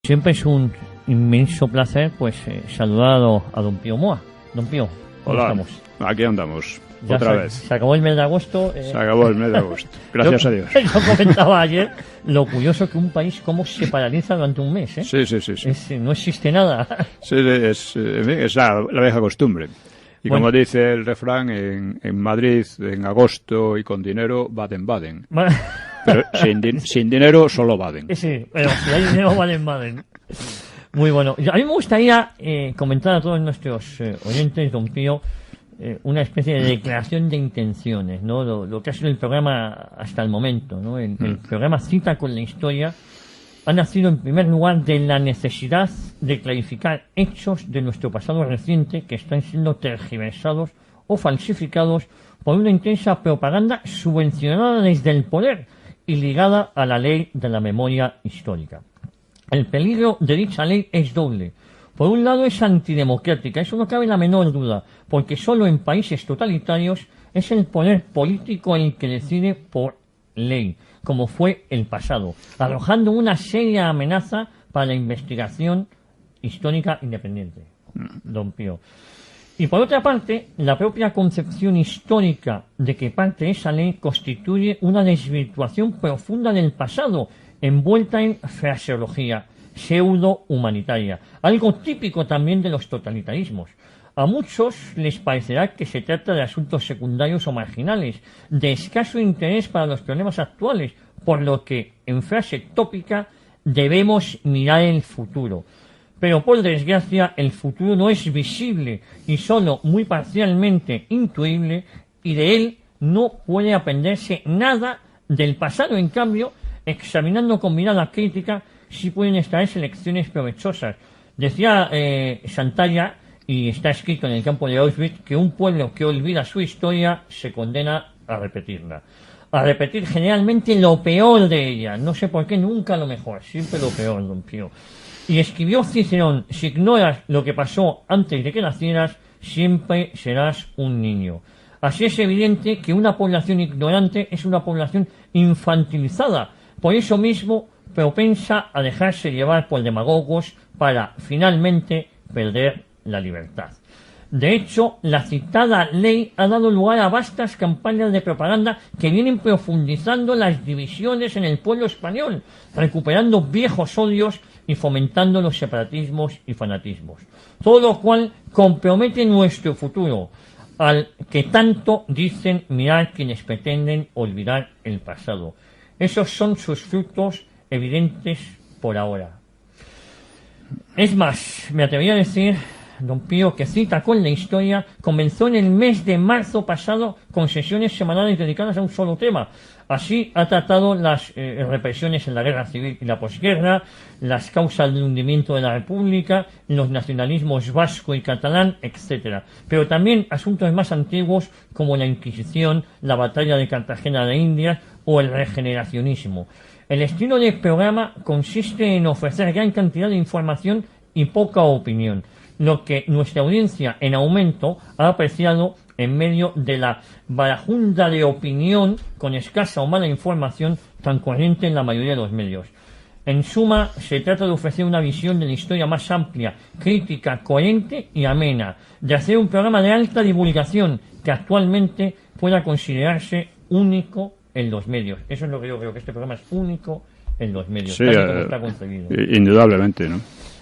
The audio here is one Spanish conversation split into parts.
siempre es un inmenso placer pues saludar a don Pío Moa. Don Pío, ¿cómo hola, estamos? Aquí andamos, Ya otra vez. Se acabó el mes de agosto. Se acabó el mes de agosto, gracias a Dios. Yo comentaba ayer lo curioso que un país cómo se paraliza durante un mes, ¿eh? Sí. No existe nada. Sí, es la vieja costumbre. Y Bueno. como dice el refrán, en Madrid, en agosto y con dinero, Baden-Baden. Pero sin dinero, solo Baden. Sí, pero si hay dinero, Baden-Baden. Muy bueno. A mí me gustaría comentar a todos nuestros oyentes, don Pío, una especie de declaración de intenciones, ¿no? Lo que ha sido el programa hasta el momento, ¿no? El programa Cita con la Historia ha nacido en primer lugar de la necesidad de clarificar hechos de nuestro pasado reciente que están siendo tergiversados o falsificados por una intensa propaganda subvencionada desde el poder y ligada a la ley de la memoria histórica. El peligro de dicha ley es doble. Por un lado es antidemocrática, eso no cabe la menor duda, porque solo en países totalitarios es el poder político el que decide por ley, como fue el pasado, arrojando una seria amenaza para la investigación histórica independiente, don Pío. Y por otra parte, la propia concepción histórica de que parte de esa ley constituye una desvirtuación profunda del pasado, envuelta en fraseología pseudo-humanitaria, algo típico también de los totalitarismos. A muchos les parecerá que se trata de asuntos secundarios o marginales, de escaso interés para los problemas actuales, por lo que, en frase tópica, debemos mirar el futuro. Pero por desgracia, el futuro no es visible y solo muy parcialmente intuible, y de él no puede aprenderse nada del pasado. En cambio, examinando con mirada crítica, sí pueden extraerse lecciones provechosas. Decía Santalla, y está escrito en el campo de Auschwitz, que un pueblo que olvida su historia se condena a repetirla. A repetir generalmente lo peor de ella. No sé por qué, nunca lo mejor, siempre lo peor, don Pío. Y escribió Cicerón: si ignoras lo que pasó antes de que nacieras, siempre serás un niño. Así es evidente que una población ignorante es una población infantilizada, por eso mismo propensa a dejarse llevar por demagogos para finalmente perder la libertad. De hecho, la citada ley ha dado lugar a vastas campañas de propaganda que vienen profundizando las divisiones en el pueblo español, recuperando viejos odios y fomentando los separatismos y fanatismos. Todo lo cual compromete nuestro futuro, al que tanto dicen mirar quienes pretenden olvidar el pasado. Esos son sus frutos evidentes por ahora. Es más, me atrevería a decir, don Pío, que Cita con la Historia comenzó en el mes de marzo pasado con sesiones semanales dedicadas a un solo tema. Así ha tratado las represiones en la guerra civil y la posguerra, las causas del hundimiento de la República, los nacionalismos vasco y catalán, etc. Pero también asuntos más antiguos como la Inquisición, la batalla de Cartagena de Indias o el regeneracionismo. El estilo del programa consiste en ofrecer gran cantidad de información y poca opinión, lo que nuestra audiencia en aumento ha apreciado en medio de la barajunda de opinión con escasa o mala información tan corriente en la mayoría de los medios. En suma, se trata de ofrecer una visión de la historia más amplia, crítica, coherente y amena, de hacer un programa de alta divulgación que actualmente pueda considerarse único en los medios. Eso es lo que yo creo, que este programa es único en los medios, sí, tal y como está concebido. Indudablemente, ¿no?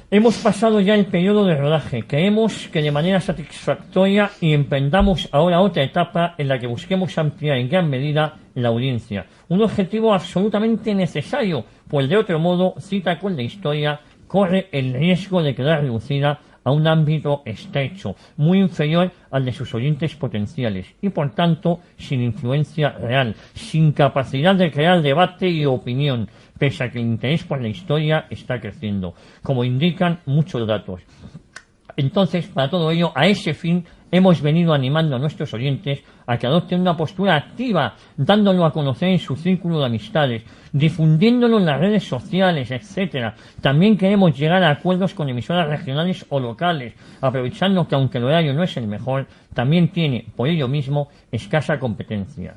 Hemos pasado ya el periodo de rodaje. Creemos que de manera satisfactoria y emprendamos ahora otra etapa en la que busquemos ampliar en gran medida la audiencia. Un objetivo absolutamente necesario, pues de otro modo, Cita con la Historia corre el riesgo de quedar reducida a un ámbito estrecho, muy inferior al de sus oyentes potenciales y, por tanto, sin influencia real, sin capacidad de crear debate y opinión, pese a que el interés por la historia está creciendo, como indican muchos datos. Entonces, para todo ello, a ese fin, hemos venido animando a nuestros oyentes a que adopten una postura activa, dándolo a conocer en su círculo de amistades, difundiéndolo en las redes sociales, etc. También queremos llegar a acuerdos con emisoras regionales o locales, aprovechando que aunque el horario no es el mejor, también tiene, por ello mismo, escasa competencia.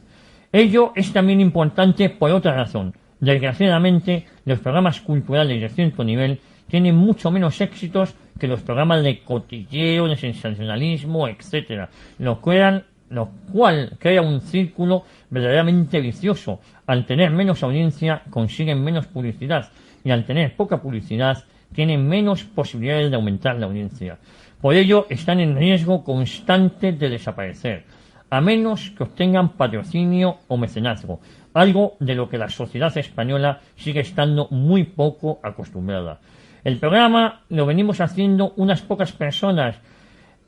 Ello es también importante por otra razón. Desgraciadamente, los programas culturales de cierto nivel tienen mucho menos éxitos que los programas de cotilleo, de sensacionalismo, etcétera, lo cual crea un círculo verdaderamente vicioso. Al tener menos audiencia consiguen menos publicidad, y al tener poca publicidad tienen menos posibilidades de aumentar la audiencia. Por ello están en riesgo constante de desaparecer, a menos que obtengan patrocinio o mecenazgo, algo de lo que la sociedad española sigue estando muy poco acostumbrada. El programa lo venimos haciendo unas pocas personas,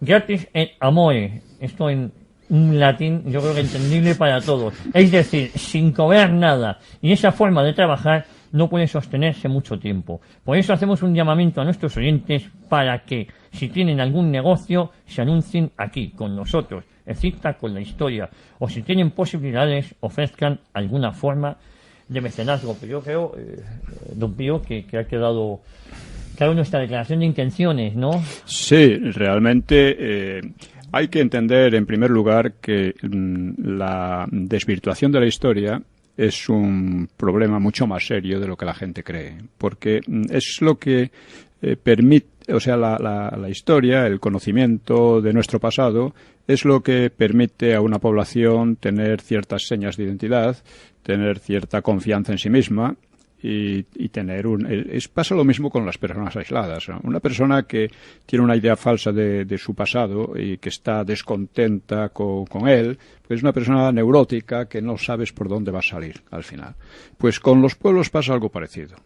gratis et amore, esto en un latín yo creo que entendible para todos, es decir, sin cobrar nada, y esa forma de trabajar no puede sostenerse mucho tiempo. Por eso hacemos un llamamiento a nuestros oyentes para que, si tienen algún negocio, se anuncien aquí, con nosotros, Exista con la historia, o si tienen posibilidades, ofrezcan alguna forma de mecenazgo. Pero yo creo, don Pío, que ha quedado claro nuestra declaración de intenciones, ¿no? Sí, realmente hay que entender, en primer lugar, que la desvirtuación de la historia es un problema mucho más serio de lo que la gente cree, porque es lo que permite, o sea, la historia, el conocimiento de nuestro pasado, es lo que permite a una población tener ciertas señas de identidad, tener cierta confianza en sí misma y tener pasa lo mismo con las personas aisladas, ¿no? Una persona que tiene una idea falsa de su pasado y que está descontenta con él, pues es una persona neurótica que no sabes por dónde va a salir al final. Pues con los pueblos pasa algo parecido,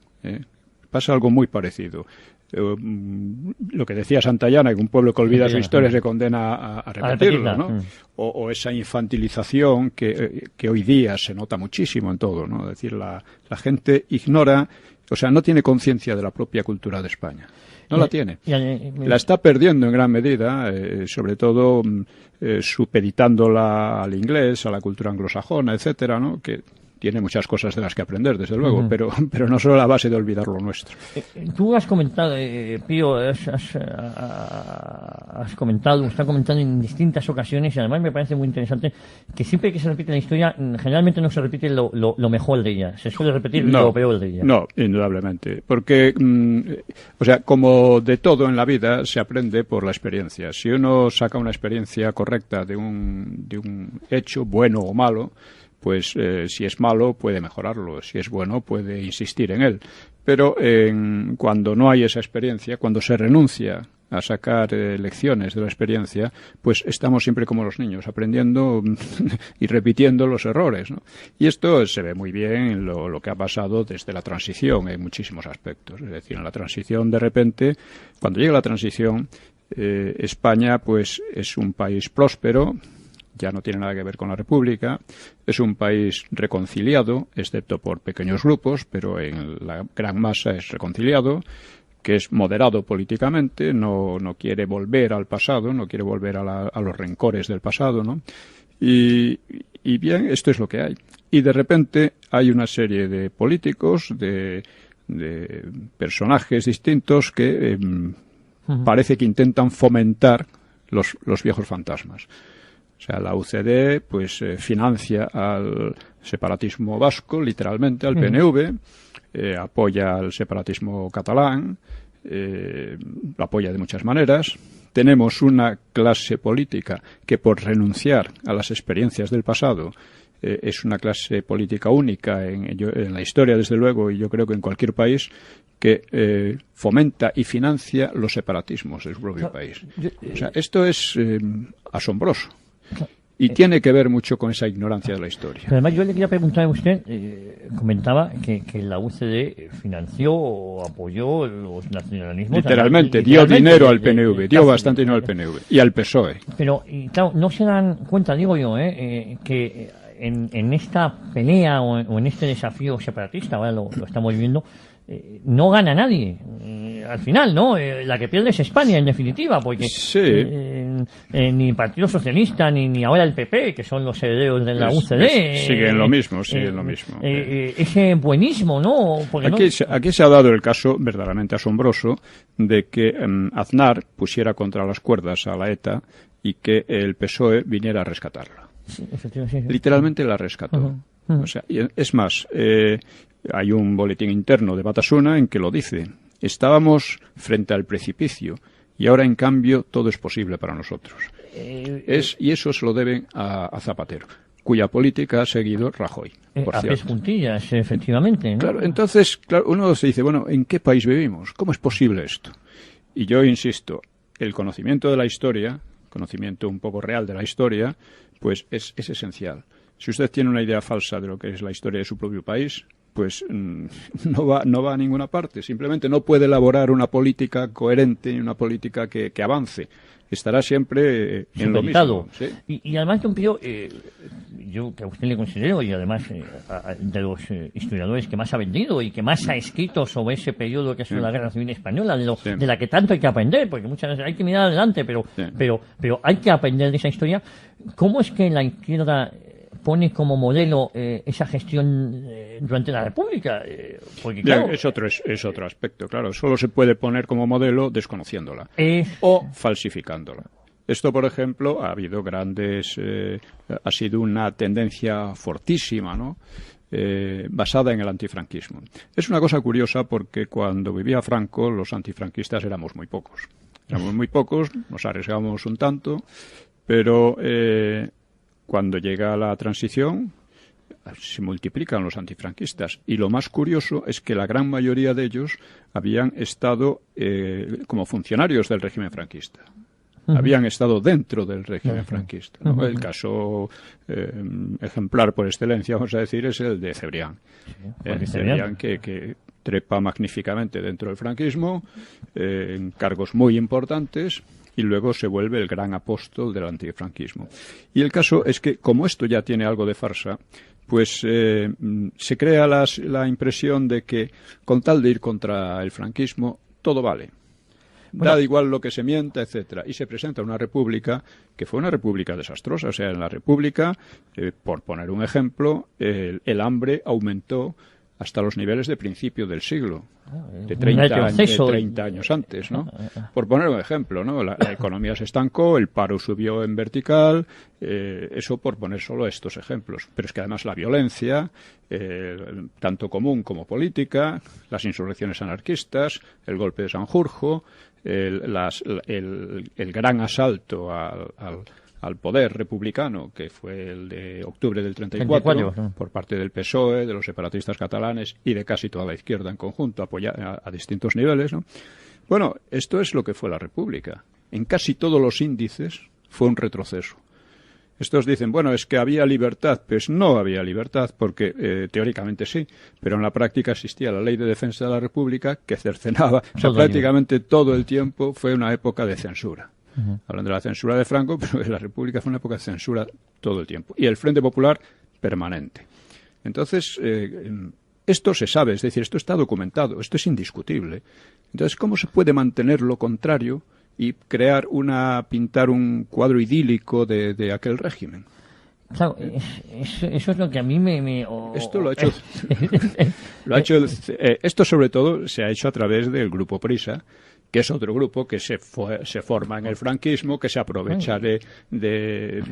pasa algo muy parecido. Lo que decía Santayana, que un pueblo que olvida su historia se condena a repetirlo, ¿no? O esa infantilización que hoy día se nota muchísimo en todo, ¿no? Es decir, la gente ignora, o sea, no tiene conciencia de la propia cultura de España. No la tiene. La está perdiendo en gran medida, sobre todo supeditándola al inglés, a la cultura anglosajona, etcétera, ¿no? Que tiene muchas cosas de las que aprender, desde luego, pero no solo la base de olvidar lo nuestro. Tú has comentado, Pío, está comentando en distintas ocasiones, y además me parece muy interesante, que siempre que se repite la historia, generalmente no se repite lo mejor de ella, se suele repetir lo peor de ella. No, indudablemente, porque, o sea, como de todo en la vida, se aprende por la experiencia. Si uno saca una experiencia correcta de un hecho, bueno o malo, pues si es malo puede mejorarlo, si es bueno puede insistir en él. Pero cuando no hay esa experiencia, cuando se renuncia a sacar lecciones de la experiencia, pues estamos siempre como los niños, aprendiendo y repitiendo los errores, ¿no? Y esto se ve muy bien en lo que ha pasado desde la transición en muchísimos aspectos. Es decir, en la transición, de repente, cuando llega la transición, España pues es un país próspero, ya no tiene nada que ver con la República, es un país reconciliado, excepto por pequeños grupos, pero en la gran masa es reconciliado, que es moderado políticamente, no quiere volver al pasado, no quiere volver a los rencores del pasado, ¿no? Y bien, esto es lo que hay. Y de repente hay una serie de políticos, de personajes distintos que parece que intentan fomentar los viejos fantasmas. O sea, la UCD pues financia al separatismo vasco, literalmente, al PNV, apoya al separatismo catalán, lo apoya de muchas maneras. Tenemos una clase política que, por renunciar a las experiencias del pasado, es una clase política única en la historia, desde luego, y yo creo que en cualquier país, que fomenta y financia los separatismos de su propio país. O sea, esto es asombroso. Y tiene que ver mucho con esa ignorancia de la historia. Pero además yo le quería preguntar a usted, comentaba que la UCD financió o apoyó los nacionalismos. Literalmente, dio dinero al PNV, dio bastante dinero al PNV y al PSOE. Pero, claro, no se dan cuenta, digo yo, que en esta pelea o en este desafío separatista, ahora lo estamos viviendo, no gana nadie al final, ¿no? La que pierde es España, en definitiva, porque sí. Ni el Partido Socialista ni ahora el PP, que son los herederos de la UCD, siguen lo mismo. Ese buenismo, ¿no? Porque aquí se ha dado el caso verdaderamente asombroso de que Aznar pusiera contra las cuerdas a la ETA y que el PSOE viniera a rescatarla. Sí. Literalmente la rescató. O sea, es más, hay un boletín interno de Batasuna en que lo dice. estábamos frente al precipicio y ahora, en cambio, todo es posible para nosotros. Y eso se lo deben a Zapatero, cuya política ha seguido Rajoy. A pies juntillas, efectivamente, ¿no? Claro, entonces, uno se dice, bueno, ¿en qué país vivimos? ¿Cómo es posible esto? Y yo insisto, el conocimiento de la historia, conocimiento un poco real de la historia, pues es esencial. Si usted tiene una idea falsa de lo que es la historia de su propio país, pues no va a ninguna parte. Simplemente no puede elaborar una política coherente y una política que avance. Estará siempre en lo mismo. ¿Sí? Y además, don Pío, yo que a usted le considero, y además de los historiadores que más ha vendido y que más ha escrito sobre ese periodo que es la Guerra Civil Española, de la que tanto hay que aprender, porque muchas veces hay que mirar adelante, pero hay que aprender de esa historia. ¿Cómo es que la izquierda pone como modelo esa gestión durante la República? Porque, claro, es otro aspecto, claro. Solo se puede poner como modelo desconociéndola o falsificándola. Esto, por ejemplo, ha habido ha sido una tendencia fortísima, ¿no? Basada en el antifranquismo. Es una cosa curiosa porque cuando vivía Franco, los antifranquistas éramos muy pocos. Nos arriesgábamos un tanto, pero cuando llega la transición se multiplican los antifranquistas. Y lo más curioso es que la gran mayoría de ellos habían estado como funcionarios del régimen franquista. Habían estado dentro del régimen franquista, ¿no? El caso ejemplar por excelencia, vamos a decir, es el de Cebrián. Cebrián que trepa magníficamente dentro del franquismo, en cargos muy importantes, y luego se vuelve el gran apóstol del antifranquismo. Y el caso es que, como esto ya tiene algo de farsa, pues se crea la impresión de que, con tal de ir contra el franquismo, todo vale. Da igual lo que se mienta, etcétera. Y se presenta una república que fue una república desastrosa. O sea, en la república, por poner un ejemplo, el hambre aumentó hasta los niveles de principio del siglo, de 30 años antes, ¿no? Por poner un ejemplo, ¿no? La economía se estancó, el paro subió en vertical, eso por poner solo estos ejemplos. Pero es que además la violencia, tanto común como política, las insurrecciones anarquistas, el golpe de Sanjurjo, el gran asalto al poder republicano, que fue el de octubre del 34, por parte del PSOE, de los separatistas catalanes y de casi toda la izquierda en conjunto, apoyada a distintos niveles, ¿no? Bueno, esto es lo que fue la República. En casi todos los índices fue un retroceso. Estos dicen, bueno, es que había libertad. Pues no había libertad, porque teóricamente sí, pero en la práctica existía la Ley de Defensa de la República que cercenaba. O sea, prácticamente todo el tiempo fue una época de censura. Hablando de la censura de Franco, pero la República fue una época de censura todo el tiempo. Y el Frente Popular, permanente. Entonces, esto se sabe, es decir, esto está documentado, esto es indiscutible. Entonces, ¿cómo se puede mantener lo contrario y pintar un cuadro idílico de aquel régimen? Claro, eso es lo que a mí Esto lo ha hecho... esto sobre todo se ha hecho a través del Grupo Prisa, que es otro grupo que se forma en el franquismo, que se aprovecha de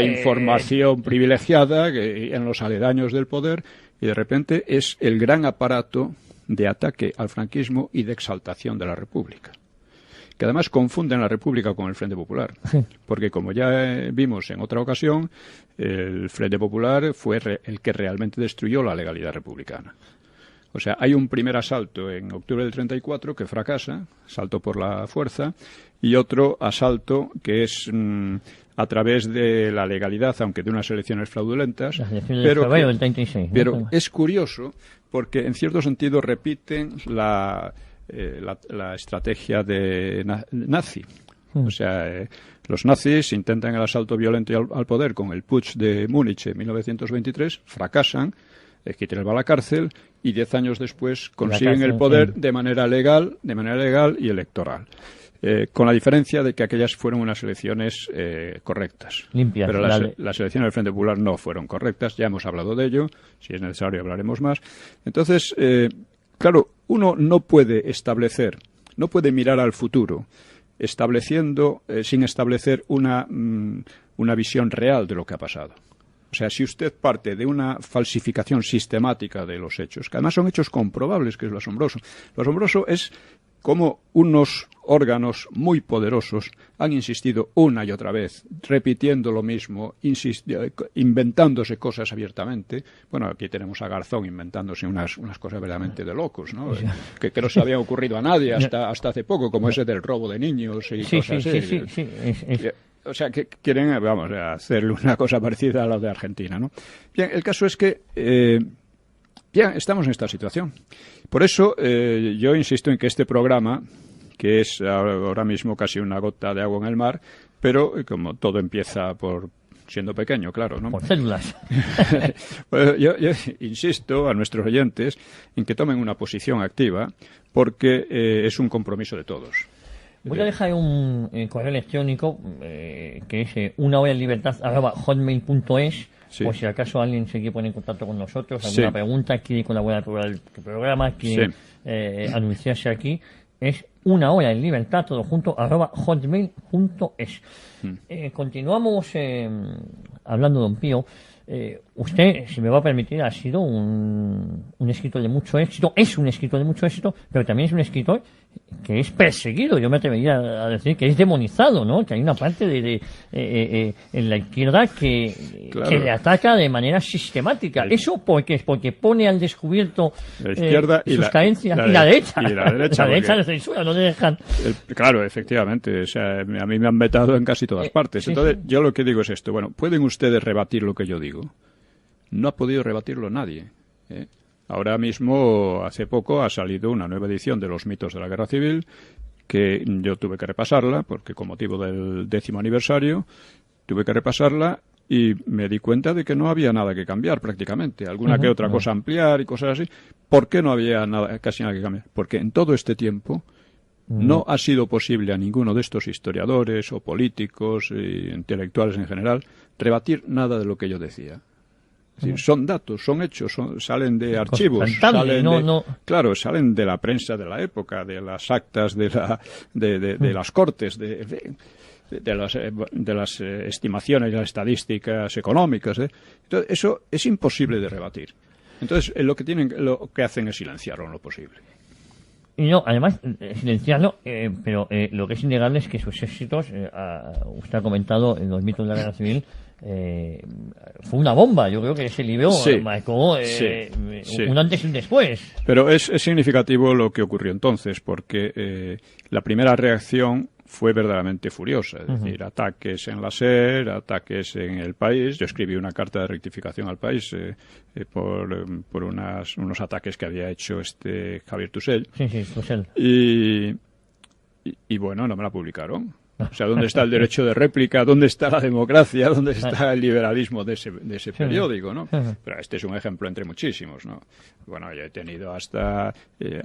información privilegiada en los aledaños del poder, y de repente es el gran aparato de ataque al franquismo y de exaltación de la República. Que además confunden la República con el Frente Popular. Porque, como ya vimos en otra ocasión, el Frente Popular fue el que realmente destruyó la legalidad republicana. O sea, hay un primer asalto en octubre del 34 que fracasa, asalto por la fuerza, y otro asalto que es a través de la legalidad, aunque de unas elecciones fraudulentas. Las elecciones de febrero del 36. Pero es curioso porque, en cierto sentido, repiten la estrategia de nazi. O sea, los nazis intentan el asalto violento al poder con el putsch de Múnich en 1923, fracasan, Hitler va a la cárcel y 10 años después consiguen el poder de manera legal y electoral. Con la diferencia de que aquellas fueron unas elecciones correctas. Limpias. Pero las elecciones del Frente Popular no fueron correctas, ya hemos hablado de ello, si es necesario hablaremos más. Entonces, claro, uno no puede mirar al futuro sin establecer una visión real de lo que ha pasado. O sea, si usted parte de una falsificación sistemática de los hechos, que además son hechos comprobables, que es lo asombroso. Lo asombroso es cómo unos órganos muy poderosos han insistido una y otra vez, repitiendo lo mismo, inventándose cosas abiertamente. Bueno, aquí tenemos a Garzón inventándose unas cosas verdaderamente de locos, ¿no? Que no se había ocurrido a nadie hasta hace poco, como ese del robo de niños y cosas así. Sí. O sea, que quieren, vamos, hacerle una cosa parecida a la de Argentina, ¿no? Bien, el caso es que bien, estamos en esta situación. Por eso yo insisto en que este programa, que es ahora mismo casi una gota de agua en el mar, pero como todo empieza por siendo pequeño, claro, ¿no? Por células. Pues yo insisto a nuestros oyentes en que tomen una posición activa, porque es un compromiso de todos. Voy a dejar un correo electrónico que es unahoraenlibertad@hotmail.es. Sí. Por si acaso alguien se quiere poner en contacto con nosotros, alguna pregunta, quiere colaborar con el programa, quiere anunciarse aquí, es unahoraenlibertad, todo junto, @hotmail.es. Continuamos hablando, don Pío. Usted, si me va a permitir, ha sido un escritor de mucho éxito, es un escritor de mucho éxito, pero también es un escritor que es perseguido, yo me atrevería a decir que es demonizado, ¿no? Que hay una parte en la izquierda que le ataca de manera sistemática. ¿Eso por qué? Porque pone al descubierto la izquierda sus carencias, y la derecha. Y la derecha le censura, no le dejan. Claro, efectivamente, o sea, a mí me han vetado en casi todas partes. Entonces, yo lo que digo es esto, bueno, ¿pueden ustedes rebatir lo que yo digo? No ha podido rebatirlo nadie, ¿eh? Ahora mismo, hace poco, ha salido una nueva edición de Los mitos de la Guerra Civil, que yo tuve que repasarla, porque con motivo del 10º aniversario, tuve que repasarla y me di cuenta de que no había nada que cambiar prácticamente. Alguna que otra cosa ampliar y cosas así. ¿Por qué no había casi nada que cambiar? Porque en todo este tiempo no ha sido posible a ninguno de estos historiadores o políticos e intelectuales en general rebatir nada de lo que yo decía. Es decir, son datos, son hechos, salen de archivos, claro, salen de la prensa de la época, de las actas de las cortes, de las estimaciones y las estadísticas económicas. Entonces, eso es imposible de rebatir. Entonces, lo que hacen es silenciarlo en lo posible. Y no, además, silenciarlo, pero lo que es innegable es que sus éxitos, usted ha comentado en Los mitos de la Guerra Civil, fue una bomba. Yo creo que ese libro marcó un antes y un después. Pero es significativo lo que ocurrió entonces, porque la primera reacción fue verdaderamente furiosa, es decir, ataques en la SER, ataques en El País. Yo escribí una carta de rectificación al País por unos ataques que había hecho Javier Tusell. Sí, Tusell. Y bueno, no me la publicaron. O sea, ¿dónde está el derecho de réplica? ¿Dónde está la democracia? ¿Dónde está el liberalismo de ese periódico, ¿no? Pero este es un ejemplo entre muchísimos, ¿no? Bueno, yo he tenido ha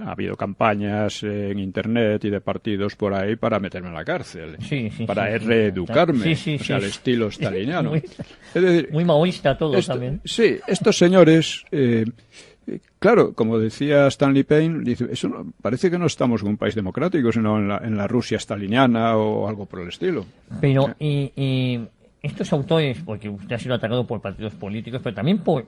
habido campañas en Internet y de partidos por ahí para meterme en la cárcel, para reeducarme, al estilo staliniano. Es decir, muy maoísta todo también. Sí, estos señores... claro, como decía Stanley Payne, dice, parece que no estamos en un país democrático, sino en la Rusia staliniana o algo por el estilo. Pero, y estos autores, porque usted ha sido atacado por partidos políticos, pero también por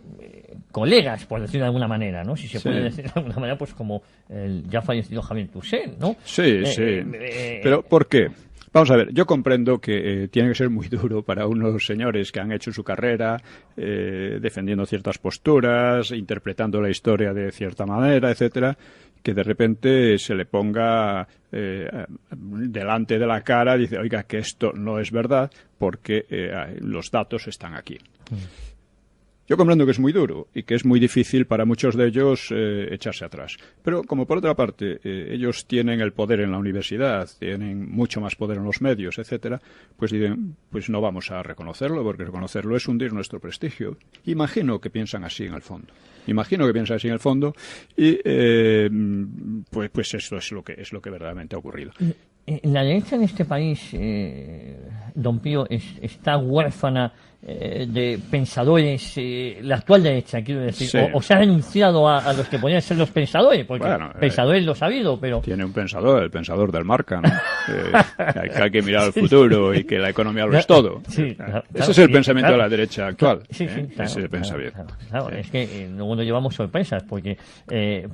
colegas, por decirlo de alguna manera, ¿no? Si se puede decir de alguna manera, pues como el ya fallecido Javier Tusell, ¿no? Sí. Pero, ¿por qué? Vamos a ver, yo comprendo que tiene que ser muy duro para unos señores que han hecho su carrera defendiendo ciertas posturas, interpretando la historia de cierta manera, etcétera, que de repente se le ponga delante de la cara y dice, oiga, que esto no es verdad porque los datos están aquí. Yo comprendo que es muy duro y que es muy difícil para muchos de ellos echarse atrás. Pero, como por otra parte, ellos tienen el poder en la universidad, tienen mucho más poder en los medios, etcétera, pues dicen, pues no vamos a reconocerlo, porque reconocerlo es hundir nuestro prestigio. Imagino que piensan así en el fondo. Y pues eso es lo que verdaderamente ha ocurrido. La derecha en este país, don Pío, está huérfana de pensadores, la actual derecha, quiero decir, Sí. o se ha renunciado a los que podían ser los pensadores, porque Bueno, pensadores los ha habido, pero... Tiene un pensador, el pensador del Marca, ¿no? Que hay que mirar al futuro y que la economía lo es todo. Sí, claro, Ese es el sí, pensamiento claro. de la derecha actual. Sí, sí, claro, Ese claro, pensamiento. claro. Es que luego nos llevamos sorpresas, porque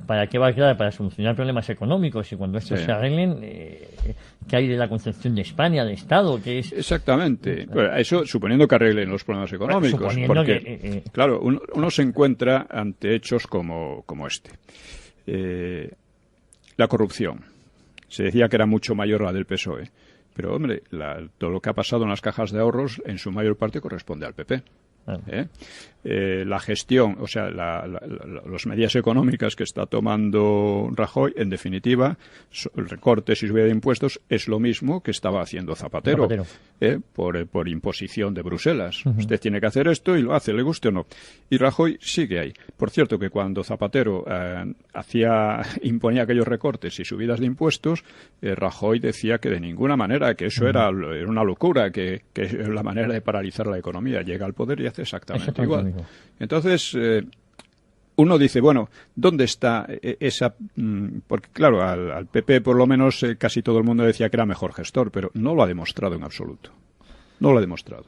¿para qué va a quedar? Para solucionar problemas económicos, y cuando estos Sí. se arreglen, ¿qué hay de la concepción de España, de Estado? Que es... Exactamente. Bueno, eso suponiendo que arreglen los problemas económicos. Suponiendo Porque, que, claro, uno se encuentra ante hechos como este. La corrupción. Se decía que era mucho mayor la del PSOE. Pero, hombre, todo lo que ha pasado en las cajas de ahorros, en su mayor parte, corresponde al PP. La gestión, o sea, las medidas económicas que está tomando Rajoy, en definitiva, el recorte y subida de impuestos es lo mismo que estaba haciendo Zapatero. Por imposición de Bruselas. Usted tiene que hacer esto y lo hace, le guste o no. Y Rajoy sigue ahí. Por cierto, que cuando Zapatero imponía aquellos recortes y subidas de impuestos, Rajoy decía que de ninguna manera, que eso era una locura, que la manera de paralizar la economía. Llega al poder y hace exactamente igual. Entonces, uno dice, bueno, ¿dónde está esa...? Porque, claro, al PP, por lo menos, casi todo el mundo decía que era mejor gestor, pero no lo ha demostrado en absoluto. No lo ha demostrado.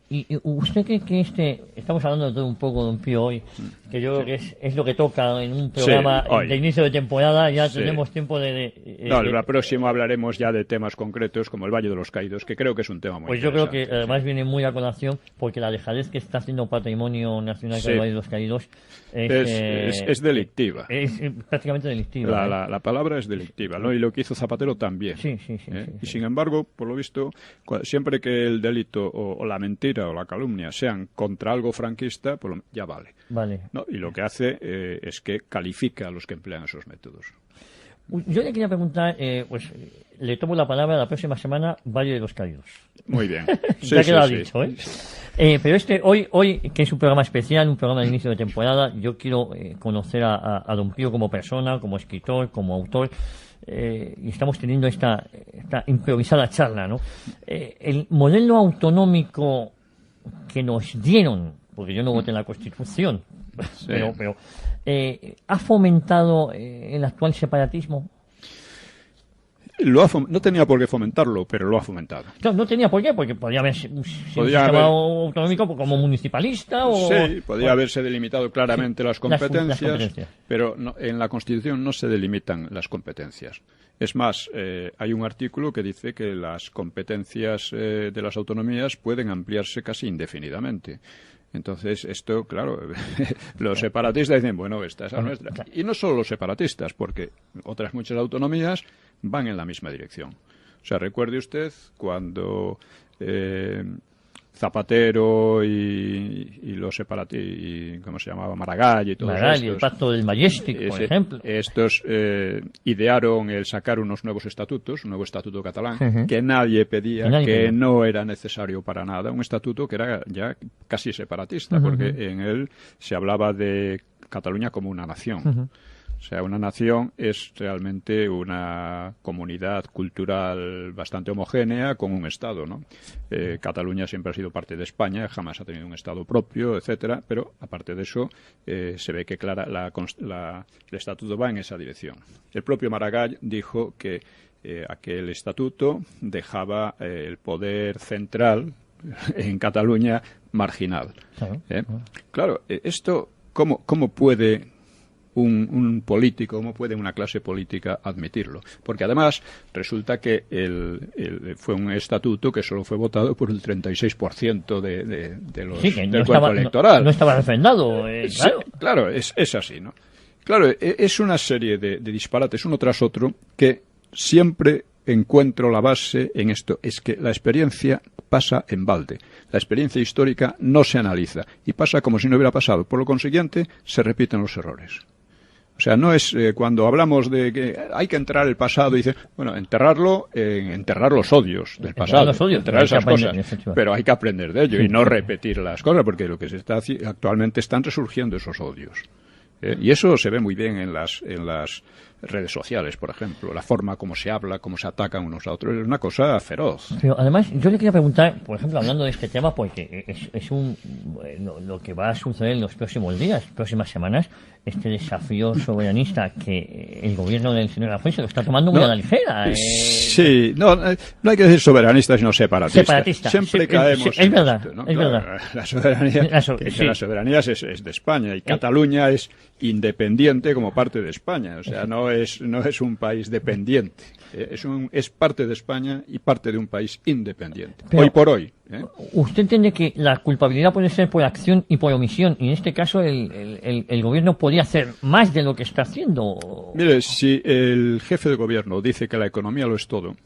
¿Y usted cree que estamos hablando de todo un poco, don Pío, hoy, que yo creo que es lo que toca en un programa de inicio de temporada, ya tenemos tiempo No, la próxima hablaremos ya de temas concretos como el Valle de los Caídos, que creo que es un tema muy interesante. Yo creo que además viene muy a colación, porque la dejadez que está haciendo Patrimonio Nacional del Valle de los Caídos es delictiva. Es prácticamente delictiva. La palabra es delictiva, ¿no? Y lo que hizo Zapatero también. Sí. Y sin embargo, por lo visto, siempre que el delito o la mentira o la calumnia sean contra algo franquista, pues ya vale. ¿No? Y lo que hace es que califica a los que emplean esos métodos. Yo le quería preguntar, pues le tomo la palabra la próxima semana, Valle de los Caídos. Muy bien. Ya queda dicho, pero hoy, que es un programa especial, un programa de inicio de temporada, yo quiero conocer a don Pío como persona, como escritor, como autor. Y estamos teniendo esta improvisada charla, ¿no? El modelo autonómico que nos dieron, porque yo no voté en la Constitución, pero ¿ha fomentado el actual separatismo? No tenía por qué fomentarlo, pero lo ha fomentado. No tenía por qué, porque podía haber sido un sistema autonómico como municipalista o... Sí, podía haberse delimitado claramente las competencias, pero en la Constitución no se delimitan las competencias. Es más, hay un artículo que dice que las competencias de las autonomías pueden ampliarse casi indefinidamente. Entonces, esto, claro, los separatistas dicen, bueno, esta es la nuestra. Y no solo los separatistas, porque otras muchas autonomías van en la misma dirección. O sea, recuerde usted cuando Zapatero y los separatistas, ¿cómo se llamaba? Maragall y todos estos. El pacto del Majestic, por ejemplo. Estos idearon el sacar unos nuevos estatutos, un nuevo estatuto catalán, que nadie pedía, que no era necesario para nada. Un estatuto que era ya casi separatista, porque en él se hablaba de Cataluña como una nación. O sea, una nación es realmente una comunidad cultural bastante homogénea con un Estado, ¿no? Cataluña siempre ha sido parte de España, jamás ha tenido un Estado propio, etcétera, pero aparte de eso se ve que el Estatuto va en esa dirección. El propio Maragall dijo que aquel Estatuto dejaba el poder central en Cataluña marginal. Claro, esto, ¿cómo puede un político, cómo puede una clase política admitirlo? Porque además resulta que fue un estatuto que solo fue votado por el 36% del cuerpo electoral. No estaba refrendado, claro. Sí, claro, es así, ¿no? Claro, es una serie de disparates uno tras otro que siempre encuentro la base en esto. Es que la experiencia pasa en balde. La experiencia histórica no se analiza y pasa como si no hubiera pasado. Por lo consiguiente, se repiten los errores. O sea, no es cuando hablamos de que hay que enterrar el pasado y dice, bueno, enterrar los odios del pasado, enterrar esas cosas, pero hay que aprender de ello y no repetir las cosas, porque lo que se está actualmente están resurgiendo esos odios. Y eso se ve muy bien en las redes sociales, por ejemplo, la forma como se habla, cómo se atacan unos a otros, es una cosa feroz. Pero además, yo le quería preguntar, por ejemplo, hablando de este tema, porque es lo que va a suceder en los próximos días, próximas semanas, este desafío soberanista que el gobierno del señor Rajoy se lo está tomando muy a la ligera. Sí, no hay que decir soberanista, sino separatista. Siempre caemos es verdad, esto, ¿no? es Claro, verdad. La soberanía es de España y Cataluña es independiente como parte de España, o sea, no es un país dependiente, es parte de España y parte de un país independiente, pero, hoy por hoy. ¿Usted entiende que la culpabilidad puede ser por acción y por omisión? Y en este caso el gobierno podría hacer más de lo que está haciendo. Mire, si el jefe de gobierno dice que la economía lo es todo,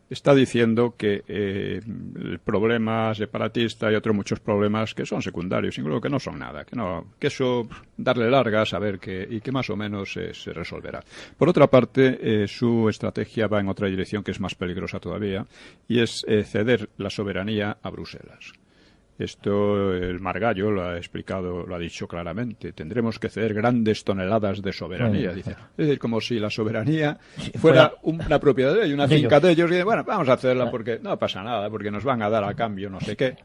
está diciendo que el problema separatista y otros muchos problemas que son secundarios, incluso que no son nada, que eso darle largas a ver y que más o menos se resolverá. Por otra parte, su estrategia va en otra dirección que es más peligrosa todavía, y es ceder la soberanía a Bruselas. Esto el Margallo lo ha explicado, lo ha dicho claramente. Tendremos que ceder grandes toneladas de soberanía. Dice. Es decir, como si la soberanía fuera una propiedad de ellos, una finca de ellos. Y bueno, vamos a hacerla porque no pasa nada, porque nos van a dar a cambio no sé qué.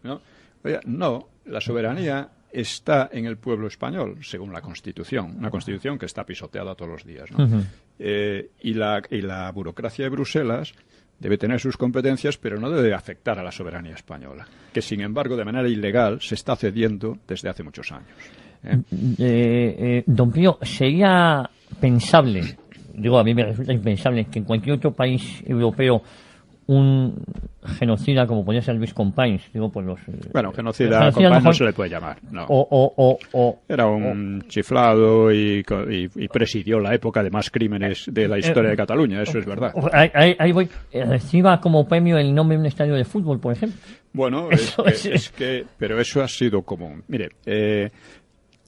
Oye, no, la soberanía está en el pueblo español, según la Constitución. Una Constitución que está pisoteada todos los días. ¿No? Y la burocracia de Bruselas debe tener sus competencias, pero no debe afectar a la soberanía española, que sin embargo de manera ilegal se está cediendo desde hace muchos años. Don Pío, ¿sería pensable, digo, a mí me resulta impensable, que en cualquier otro país europeo un genocida como podría ser Luis Companys, digo por los... Bueno, genocida a Companys no se le puede llamar, no. Era un chiflado y presidió la época de más crímenes de la historia de Cataluña, eso es verdad. Ahí voy. Reciba como premio el nombre de un estadio de fútbol, por ejemplo. Bueno, pero eso ha sido común. Mire,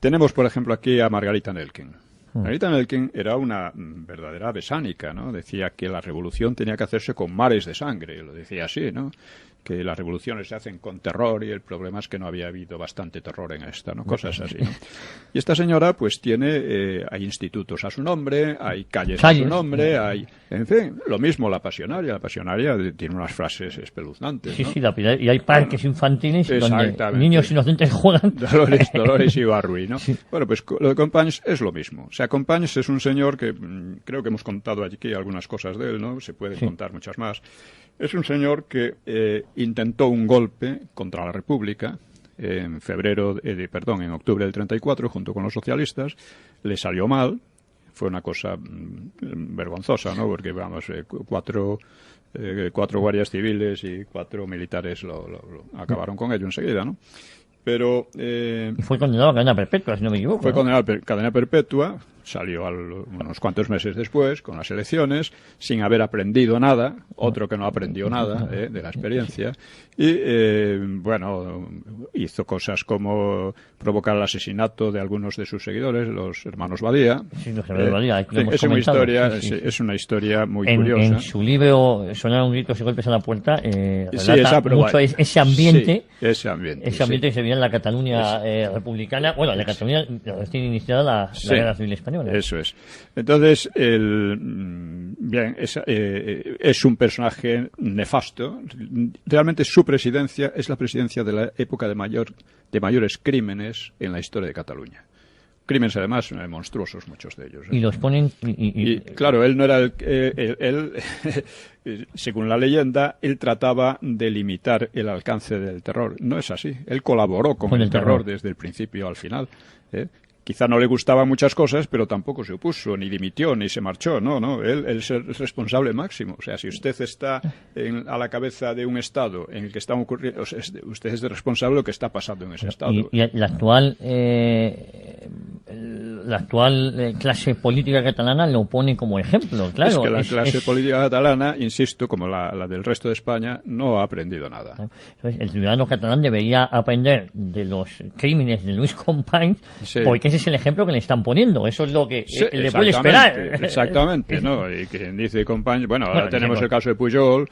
tenemos por ejemplo aquí a Margarita Nelken. Margarita Nelken era una verdadera besánica, ¿no? Decía que la revolución tenía que hacerse con mares de sangre, lo decía así, ¿no? Que las revoluciones se hacen con terror y el problema es que no había habido bastante terror en esta, ¿no? Cosas así, ¿no? Y esta señora, pues hay institutos a su nombre, hay calles a su nombre, en fin, lo mismo la pasionaria. La pasionaria tiene unas frases espeluznantes, ¿no? Sí, y hay parques infantiles donde niños inocentes juegan. Dolores y Barruy, ¿no? Sí. Bueno, pues lo de Companys es lo mismo. O sea, Companys es un señor que creo que hemos contado aquí algunas cosas de él, ¿no? Se pueden contar muchas más. Es un señor que intentó un golpe contra la República en octubre del 34 junto con los socialistas. Le salió mal, fue una cosa vergonzosa, ¿no? Porque vamos, cuatro guardias civiles y 4 militares lo acabaron con ello enseguida, ¿no? Pero y fue condenado a cadena perpetua, si no me equivoco. Fue condenado a cadena perpetua, salió unos cuantos meses después con las elecciones, sin haber aprendido nada, otro que no aprendió nada de la experiencia, y hizo cosas como provocar el asesinato de algunos de sus seguidores, los hermanos Badía. Sí, los hermanos Badía, es una historia muy curiosa. En su libro Sonaron gritos y golpes a la puerta, relata mucho ese ambiente. Sí, ese ambiente que se veía en la Cataluña republicana, bueno, en la Cataluña recién iniciada la Guerra Civil Española. Eso es. Entonces, es un personaje nefasto. Realmente su presidencia es la presidencia de la época de mayores crímenes en la historia de Cataluña. Crímenes, además, monstruosos, muchos de ellos. Y los ponen... claro, él no era él, según la leyenda, él trataba de limitar el alcance del terror. No es así. Él colaboró con el terror desde el principio al final. Quizá no le gustaban muchas cosas, pero tampoco se opuso, ni dimitió, ni se marchó. No. Él es el responsable máximo. O sea, si usted está a la cabeza de un Estado en el que están ocurriendo... usted es el responsable de lo que está pasando en ese Estado. Y la actual clase política catalana lo pone como ejemplo, claro. Es que la clase política catalana, insisto, como la del resto de España, no ha aprendido nada. Entonces, el ciudadano catalán debería aprender de los crímenes de Luis Companys, porque ese es el ejemplo que le están poniendo. Eso es lo que le puede esperar. Exactamente, ¿no? Y quien dice Companys... Bueno, ahora tenemos el caso de Pujol.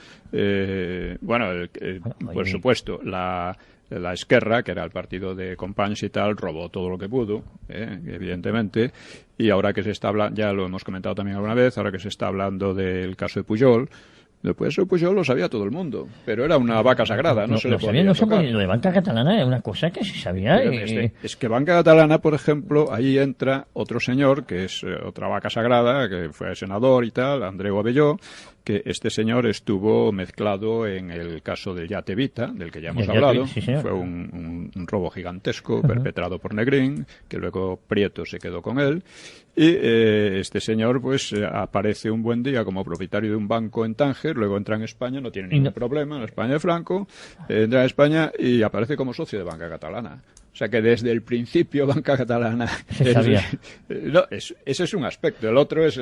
Por supuesto, la la Esquerra, que era el partido de Companys y tal, robó todo lo que pudo, evidentemente, y ahora que se está hablando, ya lo hemos comentado también alguna vez, ahora que se está hablando del caso de Pujol, después eso Pujol lo sabía todo el mundo, pero era una vaca sagrada, no se le podía tocar. Lo de banca catalana era una cosa que se sabía. Es que banca catalana, por ejemplo, ahí entra otro señor, que es otra vaca sagrada, que fue senador y tal, Andreu Abelló, que este señor estuvo mezclado en el caso del Yate Vita, del que ya hemos hablado. Sí, fue un robo gigantesco perpetrado por Negrín, que luego Prieto se quedó con él. Y este señor pues aparece un buen día como propietario de un banco en Tánger, luego entra en España, no tiene ningún problema, en España de Franco, entra en España y aparece como socio de Banca Catalana. O sea que desde el principio Banca Catalana se sabía. Ese es un aspecto. El otro es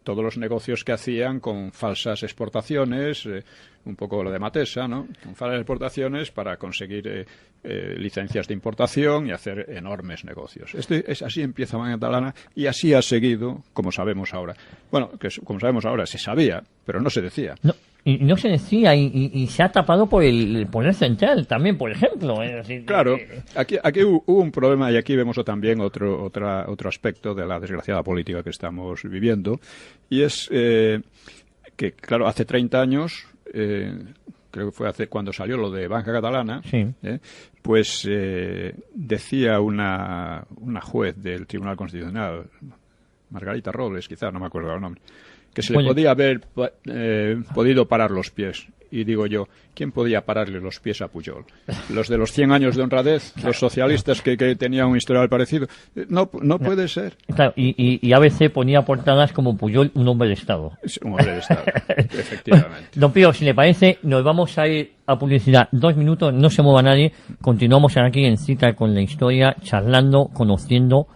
todos los negocios que hacían con falsas exportaciones, un poco lo de Matesa, ¿no? Con falsas exportaciones para conseguir licencias de importación y hacer enormes negocios. Así empieza Banca Catalana y así ha seguido, como sabemos ahora. Bueno, como sabemos ahora, se sabía, pero no se decía. No. Y no se decía, y se ha tapado por el Poder Central también, por ejemplo. Claro, aquí hubo un problema y aquí vemos también otro aspecto de la desgraciada política que estamos viviendo, y es que, claro, hace 30 años, creo que fue cuando salió lo de Banca Catalana, sí. Pues decía una juez del Tribunal Constitucional, Margarita Robles, quizás, no me acuerdo el nombre, que se le podía haber podido parar los pies. Y digo yo, ¿quién podía pararle los pies a Pujol? ¿Los de los 100 años de honradez? ¿Los socialistas que tenían un historial parecido? No puede ser. Claro, y ABC ponía portadas como Pujol, un hombre de Estado. Un hombre de Estado, efectivamente. Don Pío, si le parece, nos vamos a ir a publicidad 2 minutos, no se mueva nadie. Continuamos aquí en Cita con la Historia, charlando, conociendo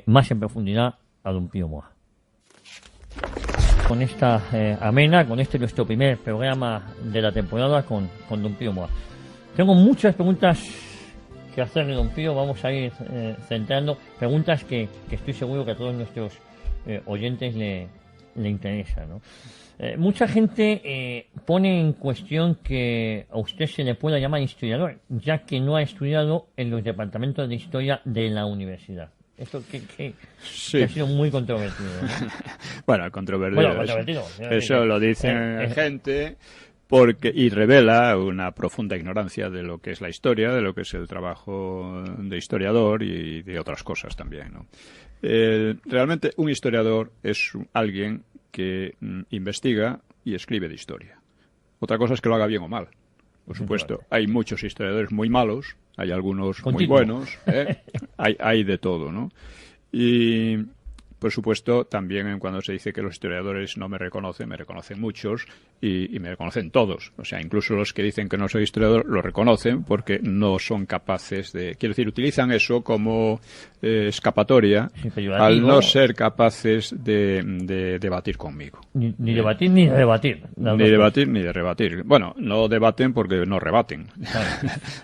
más en profundidad a Don Pío Moa. Con esta amena, con nuestro primer programa de la temporada con Don Pío Moa. Tengo muchas preguntas que hacerle, Don Pío. Vamos a ir centrando preguntas que estoy seguro que a todos nuestros oyentes le interesan, ¿no? Mucha gente pone en cuestión que a usted se le pueda llamar historiador, ya que no ha estudiado en los departamentos de historia de la universidad. Esto que ha sido muy controvertido, ¿no? Bueno, controvertido. Eso lo dice gente y revela una profunda ignorancia de lo que es la historia, de lo que es el trabajo de historiador y de otras cosas también, ¿no? Realmente un historiador es alguien que investiga y escribe de historia. Otra cosa es que lo haga bien o mal. Por supuesto, hay muchos historiadores muy malos, hay algunos muy buenos, hay de todo, ¿no? Y, por supuesto, también cuando se dice que los historiadores no me reconocen muchos y me reconocen todos. O sea, incluso los que dicen que no soy historiador lo reconocen porque no son capaces de... Quiero decir, utilizan eso como escapatoria al no ser capaces de debatir conmigo. Ni debatir ni rebatir. Ni debatir ni de rebatir. Bueno, no debaten porque no rebaten.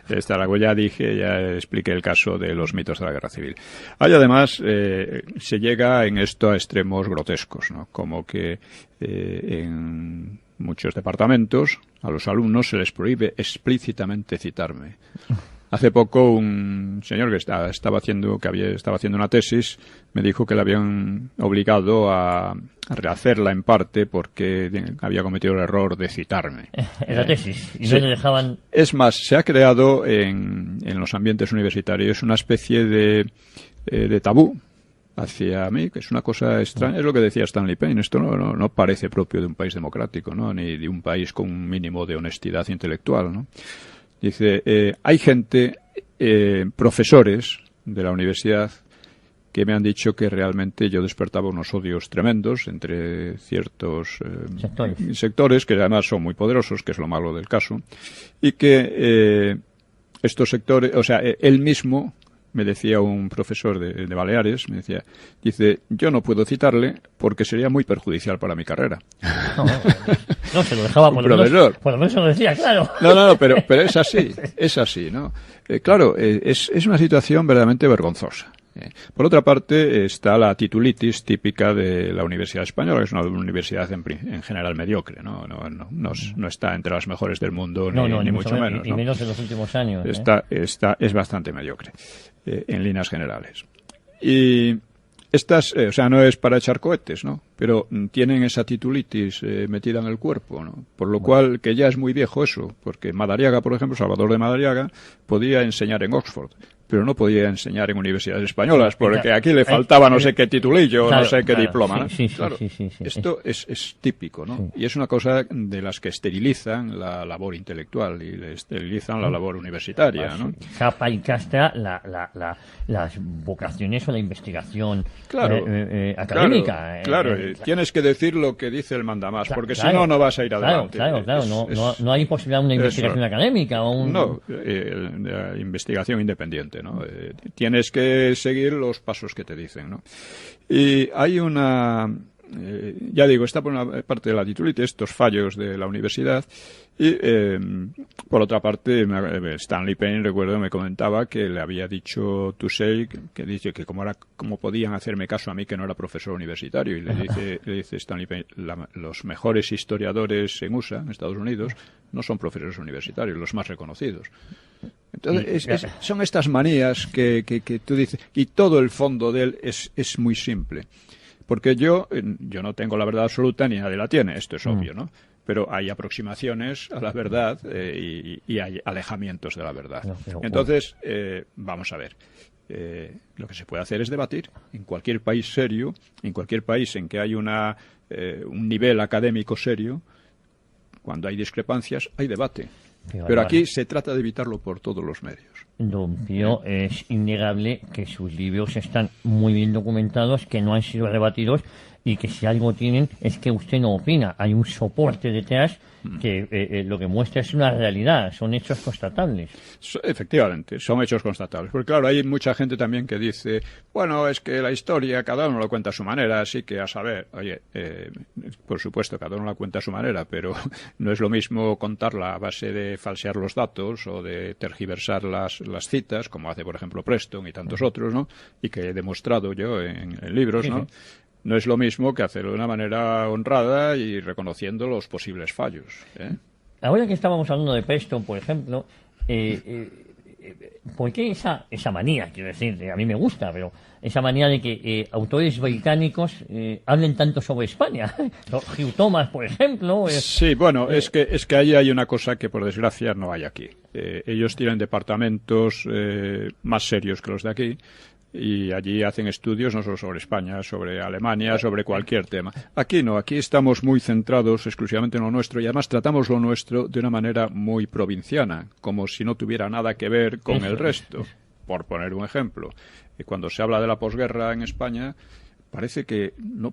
Claro. Ya expliqué el caso de los mitos de la Guerra Civil. Hay además, se llega en esto a extremos grotescos, ¿no? Como que en muchos departamentos a los alumnos se les prohíbe explícitamente citarme. Hace poco un señor que estaba haciendo una tesis me dijo que le habían obligado a rehacerla en parte porque había cometido el error de citarme. En la tesis. Y no le dejaban... Es más, se ha creado en los ambientes universitarios una especie de tabú hacia mí, que es una cosa extraña. Es lo que decía Stanley Payne. Esto no parece propio de un país democrático, ¿no? Ni de un país con un mínimo de honestidad intelectual, ¿no? Dice, hay gente, profesores de la universidad, que me han dicho que realmente yo despertaba unos odios tremendos entre ciertos sectores, que además son muy poderosos, que es lo malo del caso, y que estos sectores, o sea, él mismo, me decía un profesor de Baleares, dice, yo no puedo citarle porque sería muy perjudicial para mi carrera. No, se lo dejaba por lo menos se lo decía, claro. No, pero es así, ¿no? Claro, es una situación verdaderamente vergonzosa. Por otra parte, está la titulitis típica de la Universidad Española, que es una universidad en general mediocre, no está entre las mejores del mundo, ni mucho menos. Ni menos en los últimos años. Es bastante mediocre, en líneas generales. Y estas, o sea, no es para echar cohetes, ¿no? Pero tienen esa titulitis metida en el cuerpo, ¿no? Por lo cual, que ya es muy viejo eso, porque Madariaga, por ejemplo, Salvador de Madariaga, podía enseñar en Oxford, pero no podía enseñar en universidades españolas, porque aquí le faltaba no sé qué titulillo, no sé qué diploma. Esto es típico, ¿no? Sí. Y es una cosa de las que esterilizan la labor intelectual y le esterilizan la labor universitaria, ¿no? Capa y castra las vocaciones o la investigación académica. Claro, tienes que decir lo que dice el mandamás, porque si no, no vas a ir adelante. No hay posibilidad de una investigación académica. No, la investigación independiente, ¿no? Tienes que seguir los pasos que te dicen, ¿no? Y hay ya digo, está por una parte de la titulitis, estos fallos de la universidad, y por otra parte, Stanley Payne, recuerdo, me comentaba que le había dicho Touchet, que dice que cómo podían hacerme caso a mí que no era profesor universitario, y le dice Stanley Payne, los mejores historiadores en USA, en Estados Unidos, no son profesores universitarios, los más reconocidos. Entonces, son estas manías que tú dices, y todo el fondo de él es muy simple. Porque yo no tengo la verdad absoluta ni nadie la tiene, esto es obvio, ¿no? Pero hay aproximaciones a la verdad y hay alejamientos de la verdad. Entonces, vamos a ver. Lo que se puede hacer es debatir. En cualquier país serio, en cualquier país en que hay un nivel académico serio, cuando hay discrepancias, hay debate. Pero aquí se trata de evitarlo por todos los medios. Don Pío, es innegable que sus libros están muy bien documentados, que no han sido rebatidos y que si algo tienen es que usted no opina. Hay un soporte detrás que lo que muestra es una realidad, son hechos constatables. Efectivamente, son hechos constatables. Porque claro, hay mucha gente también que dice, bueno, es que la historia cada uno lo cuenta a su manera, así que a saber, oye, por supuesto, cada uno la cuenta a su manera, pero no es lo mismo contarla a base de falsear los datos o de tergiversar las citas, como hace, por ejemplo, Preston y tantos otros, ¿no? Y que he demostrado yo en libros, ¿no? No es lo mismo que hacerlo de una manera honrada y reconociendo los posibles fallos. Ahora que estábamos hablando de Preston, por ejemplo, ¿por qué esa manía? Quiero decir, a mí me gusta, pero esa manía de que autores británicos hablen tanto sobre España. Hugh Thomas, por ejemplo. Sí, bueno, es que ahí hay una cosa que por desgracia no hay aquí. Ellos tienen departamentos más serios que los de aquí. Y allí hacen estudios no solo sobre España, sobre Alemania, sobre cualquier tema. Aquí no, aquí estamos muy centrados exclusivamente en lo nuestro y además tratamos lo nuestro de una manera muy provinciana, como si no tuviera nada que ver con el resto. Por poner un ejemplo, cuando se habla de la posguerra en España, parece que no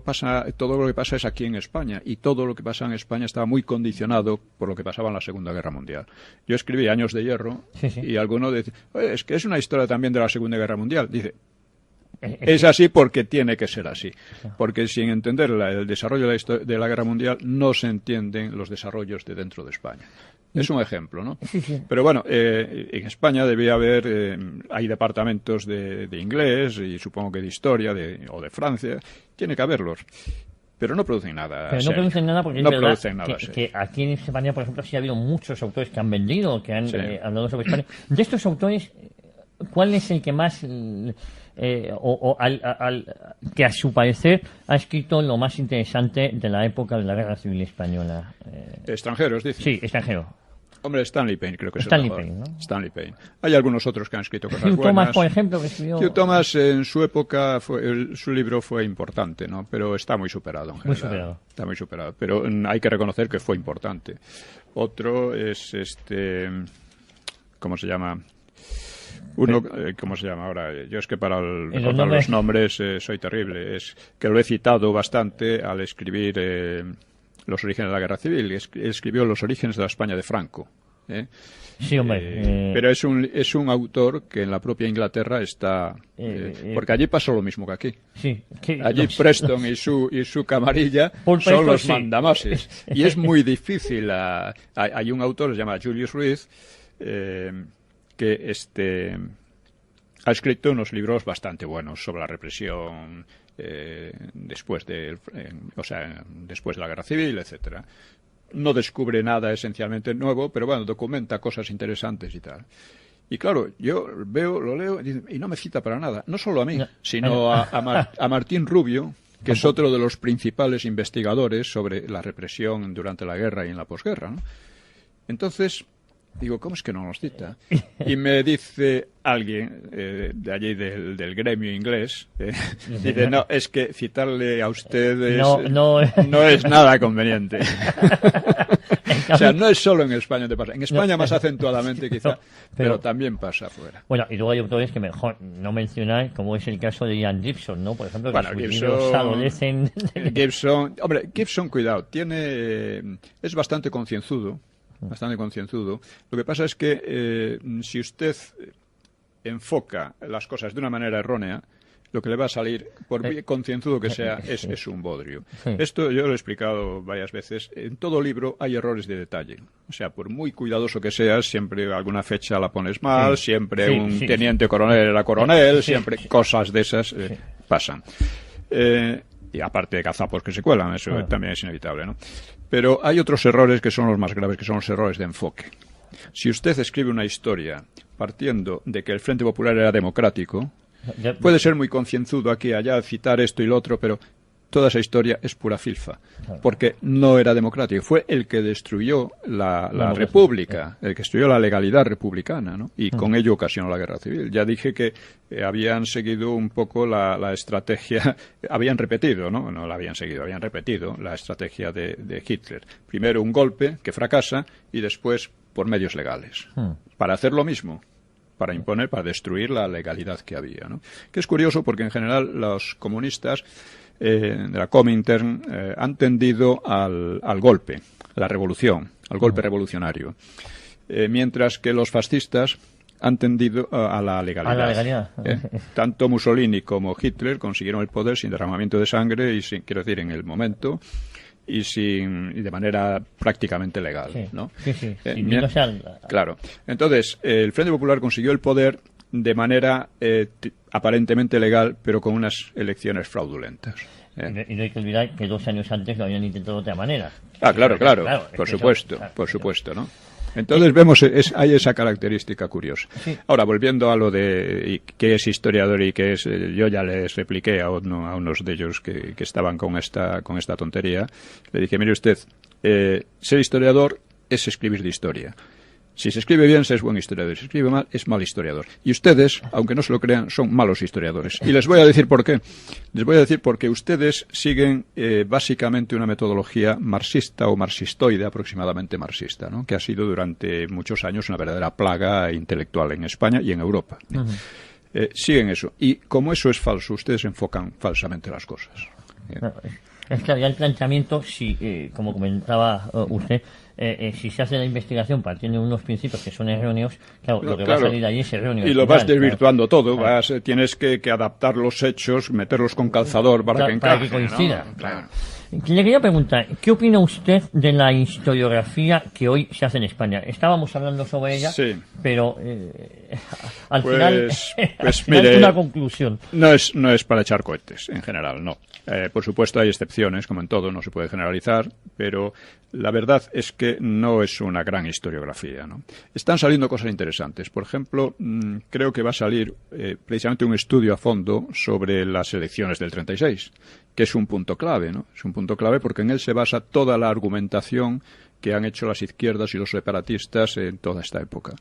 pasa, todo lo que pasa es aquí en España, y todo lo que pasa en España estaba muy condicionado por lo que pasaba en la Segunda Guerra Mundial. Yo escribí Años de Hierro, y alguno decía, oye, es que es una historia también de la Segunda Guerra Mundial. Dice, es así porque tiene que ser así, porque sin entender el desarrollo de la Guerra Mundial no se entienden los desarrollos de dentro de España. Es un ejemplo, ¿no? Pero bueno, en España debía haber, hay departamentos de inglés y supongo que de historia o de Francia, tiene que haberlos. Pero no producen nada. Pero no producen nada porque es verdad que aquí en España, por ejemplo, sí ha habido muchos autores que han vendido, que han hablado sobre España. De estos autores, ¿cuál es el que más, que a su parecer ha escrito lo más interesante de la época de la Guerra Civil Española? ¿Extranjeros, dice? Sí, extranjero. Hombre, Stanley Payne creo que es Stanley el mejor. Payne, ¿no? Stanley Payne. Hay algunos otros que han escrito cosas Hugh buenas. Thomas, por ejemplo, que escribió... Hugh Thomas en su época, su libro fue importante, ¿no? Pero está muy superado en general. Muy superado. Está muy superado. Pero hay que reconocer que fue importante. Otro es ¿cómo se llama? ¿Cómo se llama ahora? Yo es que para recordar los nombres soy terrible. Es que lo he citado bastante al escribir... los orígenes de la Guerra Civil. Escribió Los orígenes de la España de Franco. Sí, hombre. Pero es un autor que en la propia Inglaterra está... porque allí pasó lo mismo que aquí. Sí, allí Preston y su camarilla son los mandamases. Y es muy difícil. Hay un autor, se llama Julius Reed, que ha escrito unos libros bastante buenos sobre la represión después de la Guerra Civil, etcétera. No descubre nada esencialmente nuevo, pero bueno, documenta cosas interesantes y tal. Y claro, yo lo leo y no me cita para nada. No solo a mí, sino a Martín Rubio, que es otro de los principales investigadores sobre la represión durante la guerra y en la posguerra, ¿no? Entonces, digo, ¿cómo es que no nos cita? Y me dice alguien de allí del gremio inglés, dice, no, es que citarle a ustedes no es nada conveniente. O sea, no es solo en España te pasa. En España más acentuadamente quizá, pero también pasa afuera. Bueno, y luego hay autores que mejor no mencionar, como es el caso de Ian Gibson, ¿no? Por ejemplo, bueno, que sus libros adolecen... Gibson, cuidado, es bastante concienzudo. Lo que pasa es que si usted enfoca las cosas de una manera errónea, lo que le va a salir, por muy concienzudo que sea, es un bodrio. Sí. Esto yo lo he explicado varias veces. En todo libro hay errores de detalle. O sea, por muy cuidadoso que seas, siempre alguna fecha la pones mal, siempre un teniente coronel era coronel, siempre cosas de esas pasan. Y aparte de gazapos que se cuelan, eso también es inevitable, ¿no? Pero hay otros errores que son los más graves, que son los errores de enfoque. Si usted escribe una historia partiendo de que el Frente Popular era democrático, puede ser muy concienzudo aquí y allá, citar esto y lo otro, pero toda esa historia es pura filfa, porque no era democrático. Fue el que destruyó la república, el que destruyó la legalidad republicana, ¿no? Y con ello ocasionó la guerra civil. Ya dije que habían seguido un poco la estrategia, habían repetido, ¿no? No la habían seguido, habían repetido la estrategia de Hitler. Primero un golpe que fracasa y después por medios legales. Para hacer lo mismo, para imponer, para destruir la legalidad que había, ¿no? Que es curioso porque en general los comunistas de la Comintern han tendido al golpe, a la revolución, al golpe revolucionario, mientras que los fascistas han tendido a la legalidad. A la legalidad. Tanto Mussolini como Hitler consiguieron el poder sin derramamiento de sangre y en el momento y de manera prácticamente legal, ¿no? Sí. Claro. Entonces, el Frente Popular consiguió el poder de manera aparentemente legal, pero con unas elecciones fraudulentas. Y no hay que olvidar que 2 años antes lo habían intentado de otra manera. Claro, por supuesto, ¿no? Entonces vemos, hay esa característica curiosa. Sí. Ahora, volviendo a lo de qué es historiador y qué es, yo ya les repliqué a unos de ellos que estaban con esta tontería. Le dije, mire usted, ser historiador es escribir de historia. Si se escribe bien, se es buen historiador. Si se escribe mal, es mal historiador. Y ustedes, aunque no se lo crean, son malos historiadores. Y les voy a decir por qué. Les voy a decir porque ustedes siguen básicamente una metodología marxista o marxistoide, aproximadamente marxista, ¿no? Que ha sido durante muchos años una verdadera plaga intelectual en España y en Europa. Siguen eso. Y como eso es falso, ustedes enfocan falsamente las cosas. Es claro, ya el planteamiento, si, como comentaba usted, si se hace la investigación partiendo de unos principios que son erróneos, claro, lo que va a salir de allí es erróneo. Y lo vas desvirtuando todo, tienes que adaptar los hechos, meterlos con calzador para que encaje, para que coincida. ¿no? Claro. Le quería preguntar, ¿qué opina usted de la historiografía que hoy se hace en España? Estábamos hablando sobre ella, pero al final mire, una conclusión. No es para echar cohetes, en general, no. Por supuesto hay excepciones, como en todo, no se puede generalizar, pero la verdad es que no es una gran historiografía, ¿no? Están saliendo cosas interesantes. Por ejemplo, creo que va a salir precisamente un estudio a fondo sobre las elecciones del 36, que es un punto clave, ¿no? Es un punto clave porque en él se basa toda la argumentación que han hecho las izquierdas y los separatistas en toda esta época.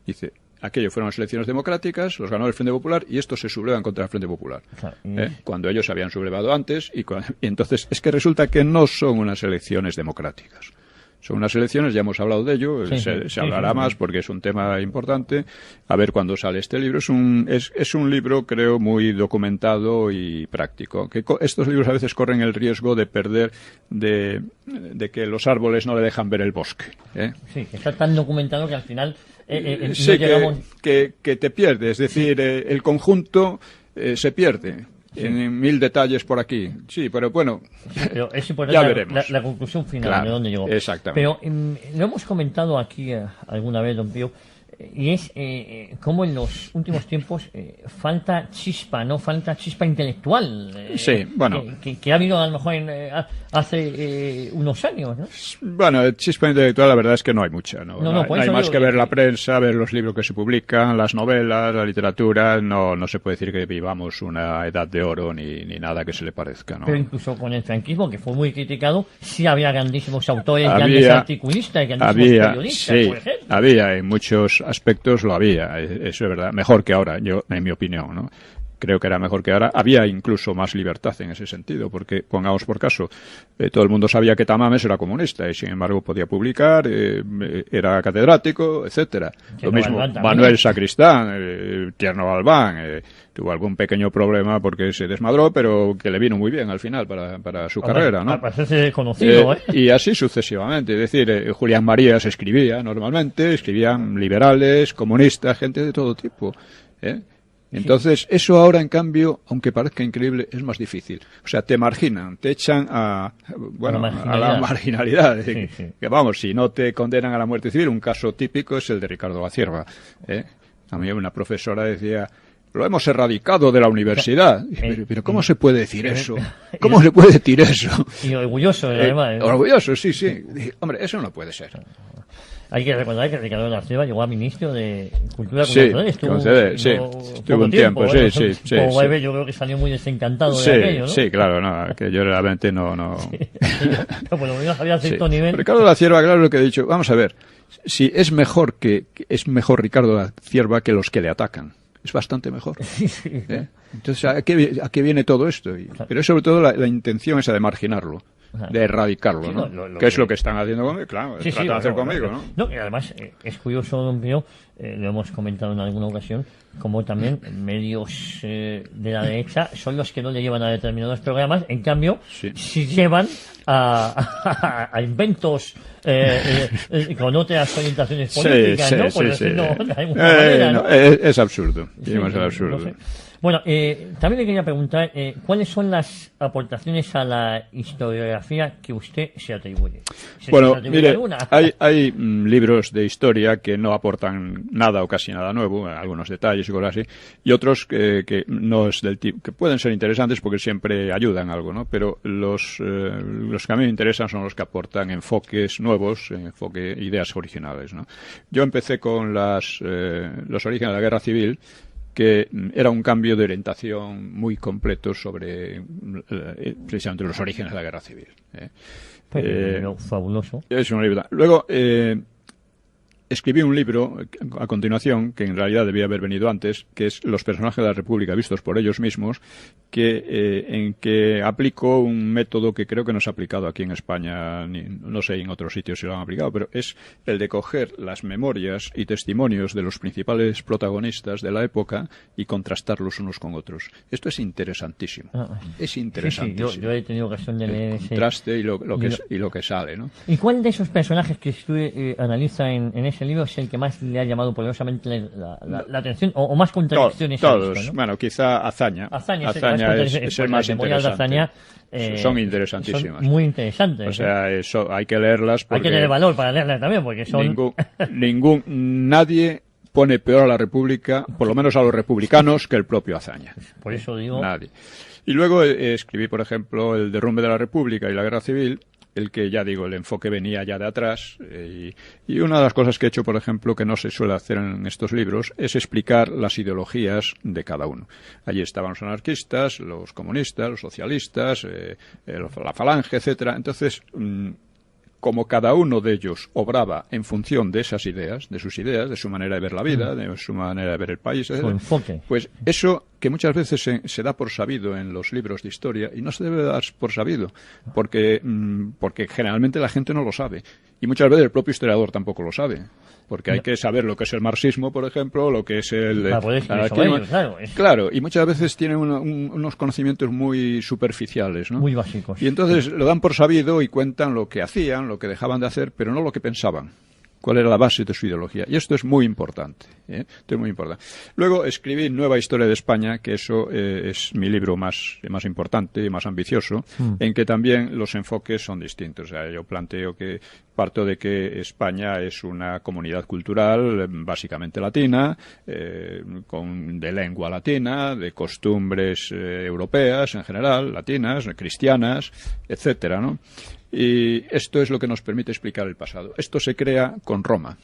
Dice, aquello fueron las elecciones democráticas, los ganó el Frente Popular y estos se sublevan contra el Frente Popular. Cuando ellos se habían sublevado antes y entonces es que resulta que no son unas elecciones democráticas. Son unas elecciones, ya hemos hablado de ello, se hablará más porque es un tema importante. A ver cuándo sale este libro. Es un libro, creo, muy documentado y práctico. Que estos libros a veces corren el riesgo de perder, de que los árboles no le dejan ver el bosque. Sí, está tan documentado que al final no llegamos... que te pierdes, es decir, el conjunto se pierde. En 1000 detalles por aquí. Sí, pero bueno, pero es ya veremos. La conclusión final, de dónde llegó. Exactamente. Pero lo hemos comentado aquí alguna vez, don Pío, y es cómo en los últimos tiempos falta chispa, ¿no? Falta chispa intelectual. Sí, bueno. Que ha habido a lo mejor hace unos años, ¿no? Bueno, chispa intelectual la verdad es que no hay mucha, ¿no? No, hay más que ver la prensa, ver los libros que se publican, las novelas, la literatura. No se puede decir que vivamos una edad de oro ni nada que se le parezca, ¿no? Pero incluso con el franquismo, que fue muy criticado, sí había grandísimos autores, grandes articulistas, grandísimos periodistas, por ejemplo. Había, en muchos aspectos lo había, eso es verdad, mejor que ahora, yo en mi opinión, ¿no? Creo que era mejor que ahora. Había incluso más libertad en ese sentido, porque, pongamos por caso, todo el mundo sabía que Tamames era comunista y, sin embargo, podía publicar, era catedrático, etcétera. Lo mismo, Manuel Sacristán, Tierno Galván, tuvo algún pequeño problema porque se desmadró, pero que le vino muy bien al final para su carrera, ¿no? Para hacerse conocido, Y así sucesivamente. Es decir, Julián Marías escribía normalmente, escribían liberales, comunistas, gente de todo tipo, Entonces, eso ahora, en cambio, aunque parezca increíble, es más difícil. O sea, te marginan, te echan a la marginalidad. Sí. Que vamos, si no te condenan a la muerte civil, un caso típico es el de Ricardo La Cierva. A mí una profesora decía, lo hemos erradicado de la universidad. Pero ¿cómo se puede decir eso? ¿Cómo se puede decir eso? Y orgulloso, además. Orgulloso, sí. Hombre, eso no puede ser. Hay que recordar que Ricardo La Cierva llegó a ministro de Cultura con estuvo un tiempo, sí. Yo creo que salió muy desencantado de aquello, ¿no? Sí, claro, que yo realmente no... Por lo menos había cierto nivel. Ricardo La Cierva, claro, lo que he dicho, vamos a ver, si es mejor Ricardo La Cierva que los que le atacan. Es bastante mejor. Entonces, ¿a qué viene todo esto? Pero es sobre todo la intención esa de marginarlo, de erradicarlo, ¿no? Que es lo que están haciendo conmigo, claro, tratan de hacer conmigo, ¿no? No, y además es curioso, don Pío, lo hemos comentado en alguna ocasión, como también medios de la derecha son los que no le llevan a determinados programas, en cambio, si llevan a inventos con otras orientaciones políticas, ¿no? Por decirlo de alguna manera, ¿no? Es absurdo, es absurdo. No sé. Bueno, también le quería preguntar ¿cuáles son las aportaciones a la historiografía que usted se atribuye? Bueno, mire, hay libros de historia que no aportan nada o casi nada nuevo, algunos detalles y cosas así, y otros que no es del tipo, que pueden ser interesantes porque siempre ayudan algo, ¿no? Pero los que a mí me interesan son los que aportan enfoques nuevos, ideas originales, ¿no? Yo empecé con los orígenes de la Guerra Civil, que era un cambio de orientación muy completo sobre precisamente los orígenes de la Guerra Civil. Fabuloso. Es un libro. Luego escribí un libro a continuación, que en realidad debía haber venido antes, que es Los personajes de la República vistos por ellos mismos, en que aplico un método que creo que no se ha aplicado aquí en España, no sé en otros sitios si lo han aplicado, pero es el de coger las memorias y testimonios de los principales protagonistas de la época y contrastarlos unos con otros. Esto es interesantísimo. Es interesantísimo. Sí, yo he tenido ocasión de leer ese contraste y lo que sale, ¿no? ¿Y cuál de esos personajes que usted analiza en ese libro es el que más le ha llamado poderosamente la atención o más contradicciones todos, ha visto, ¿no? Bueno, quizá Azaña es el más interesante. Azaña, son interesantísimas. Son muy interesantes. O sea, hay que leerlas porque... Hay que tener valor para leerlas también, porque son... Nadie pone peor a la República, por lo menos a los republicanos, que el propio Azaña. Por eso digo... Nadie. Y luego escribí, por ejemplo, El derrumbe de la República y la Guerra Civil, el que, ya digo, el enfoque venía ya de atrás. Y una de las cosas que he hecho, por ejemplo, que no se suele hacer en estos libros, es explicar las ideologías de cada uno. Allí estaban los anarquistas, los comunistas, los socialistas, la falange, etcétera. Entonces, como cada uno de ellos obraba en función de esas ideas, de su manera de ver la vida, de su manera de ver el país, su enfoque. Pues eso que muchas veces se da por sabido en los libros de historia, y no se debe dar por sabido, porque generalmente la gente no lo sabe. Y muchas veces el propio historiador tampoco lo sabe. Porque hay que saber lo que es el marxismo, por ejemplo, lo que es el... Claro, y muchas veces tienen unos conocimientos muy superficiales, ¿no? Muy básicos. Y entonces lo dan por sabido y cuentan lo que hacían, lo que dejaban de hacer, pero no lo que pensaban. cuál era la base de su ideología. Y esto es muy importante. Esto es muy importante. Luego escribí Nueva Historia de España, que eso es mi libro más importante y más ambicioso, en que también los enfoques son distintos. O sea, yo planteo que parto de que España es una comunidad cultural básicamente latina, de lengua latina, de costumbres europeas en general, latinas, cristianas, etcétera, ¿no? Y esto es lo que nos permite explicar el pasado. Esto se crea con Roma.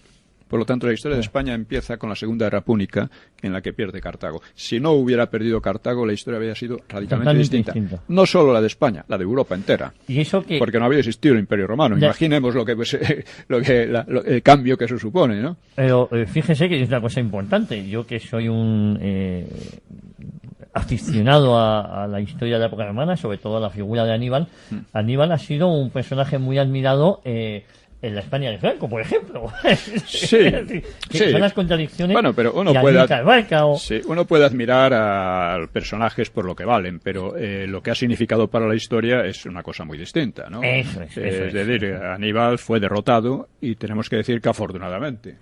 Por lo tanto, la historia de España empieza con la Segunda Guerra Púnica, en la que pierde Cartago. Si no hubiera perdido Cartago, la historia habría sido radicalmente distinta. No solo la de España, la de Europa entera. ¿Y eso que... Porque no habría existido el Imperio Romano. Imaginemos el cambio que eso supone, ¿no? Pero fíjese que es una cosa importante. Yo que soy un aficionado a la historia de la época romana, sobre todo a la figura de Aníbal. Aníbal ha sido un personaje muy admirado en la España de Franco, por ejemplo. Sí, son las contradicciones. Bueno, pero uno puede admirar a personajes por lo que valen, pero lo que ha significado para la historia es una cosa muy distinta, ¿no? Eso es decir, Aníbal fue derrotado y tenemos que decir que afortunadamente.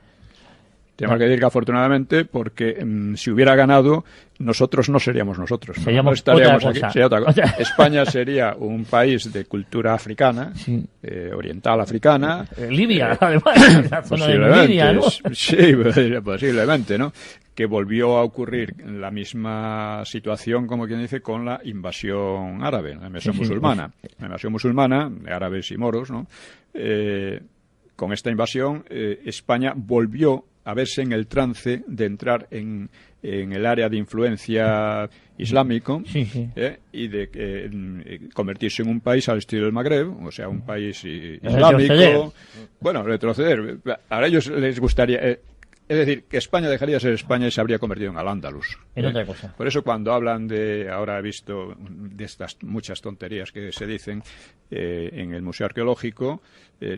Porque si hubiera ganado, nosotros no seríamos nosotros. Seríamos no estaríamos otra cosa. Aquí, sería otra cosa. España sería un país de cultura africana, sí. Oriental africana. Libia, además, la zona de Libia, ¿no? Sí, posiblemente, ¿no? Que volvió a ocurrir la misma situación, como quien dice, con la invasión árabe, la invasión musulmana. La invasión musulmana, de árabes y moros, ¿no? Con esta invasión, España volvió a verse en el trance de entrar en el área de influencia islámico y de convertirse en un país al estilo del Magreb, o sea, un país islámico. Bueno, retroceder. A ellos les gustaría... es decir, que España dejaría de ser España y se habría convertido en Al-Ándalus. En otra cosa. Por eso cuando hablan ahora he visto de estas muchas tonterías que se dicen en el Museo Arqueológico,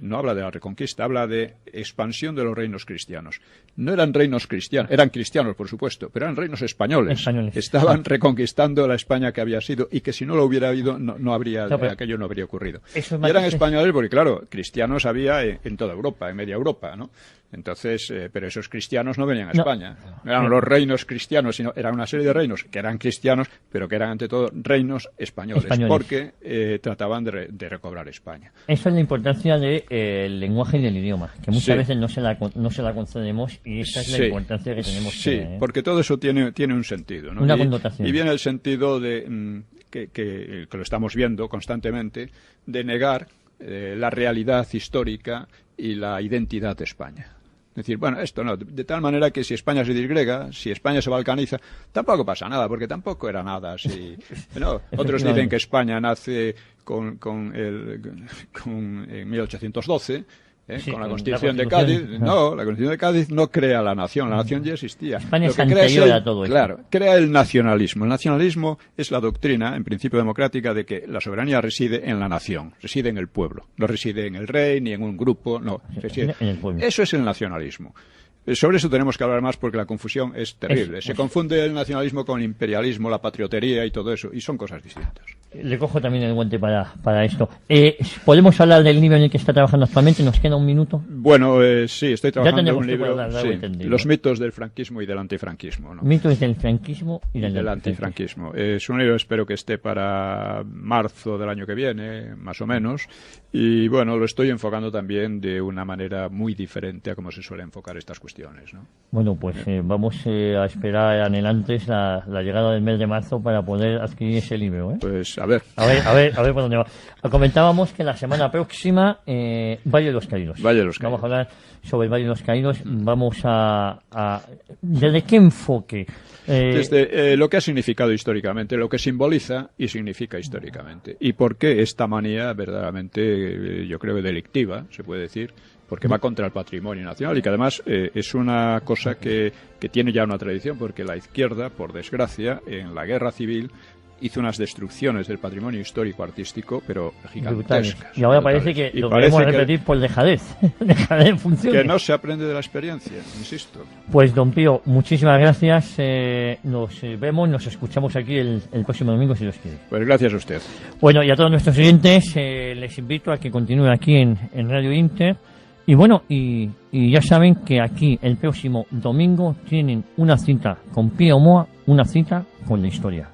no habla de la Reconquista, habla de expansión de los reinos cristianos. No eran reinos cristianos, eran cristianos por supuesto, pero eran reinos españoles. Estaban reconquistando la España que había sido y que si no lo hubiera habido aquello no habría ocurrido. Y eran españoles porque claro, cristianos había en toda Europa, en media Europa, ¿no? Entonces, pero esos cristianos no venían a España. No eran los reinos cristianos, sino era una serie de reinos que eran cristianos, pero que eran ante todo reinos españoles. Porque trataban de recobrar España. Esa es la importancia del lenguaje y del idioma, que muchas veces no se la concedemos, y esa es la importancia que tenemos. Sí, porque todo eso tiene un sentido, ¿no? Una connotación. Y viene el sentido de que lo estamos viendo constantemente, de negar la realidad histórica y la identidad de España. Es decir, bueno, esto no, de tal manera que si España se disgrega, si España se balcaniza, tampoco pasa nada, porque tampoco era nada así. No, otros dicen que España nace en 1812, con la Constitución de Cádiz. No, la Constitución de Cádiz no crea la nación ya existía. España es anterior a todo esto. Claro, crea el nacionalismo. El nacionalismo es la doctrina, en principio democrática, de que la soberanía reside en la nación, reside en el pueblo. No reside en el rey ni en un grupo, no, reside en el pueblo. Eso es el nacionalismo. Sobre eso tenemos que hablar más porque la confusión es terrible. Se confunde el nacionalismo con el imperialismo, la patriotería y todo eso, y son cosas distintas. Le cojo también el guante para esto. ¿Podemos hablar del libro en el que está trabajando actualmente? ¿Nos queda un minuto? Bueno, sí, estoy trabajando en un libro, Los mitos del franquismo y del antifranquismo, ¿no? Mitos del franquismo y del antifranquismo. Es un libro, espero que esté para marzo del año que viene, más o menos, y bueno, lo estoy enfocando también de una manera muy diferente a como se suele enfocar estas cuestiones, ¿no? Bueno, pues vamos a esperar anhelantes la llegada del mes de marzo para poder adquirir ese libro, ¿eh? Pues a ver por dónde va. Comentábamos que la semana próxima Valle de los Caídos. Vamos a hablar sobre el Valle de los Caídos. Vamos a ¿desde qué enfoque? Desde lo que ha significado históricamente, lo que simboliza y significa históricamente. Y por qué esta manía verdaderamente, yo creo, delictiva, se puede decir, porque va contra el patrimonio nacional y que además es una cosa que tiene ya una tradición, porque la izquierda, por desgracia, en la guerra civil hizo unas destrucciones del patrimonio histórico-artístico, pero gigantescas. Y ahora parece que lo podemos repetir por dejadez. Dejadez funciona. Que no se aprende de la experiencia, insisto. Pues, don Pío, muchísimas gracias. Nos vemos, nos escuchamos aquí el próximo domingo, si Dios quiere. Pues gracias a usted. Bueno, y a todos nuestros oyentes les invito a que continúen aquí en Radio Inter, Y bueno, y ya saben que aquí el próximo domingo tienen una cita con Pío Moa, una cita con la historia.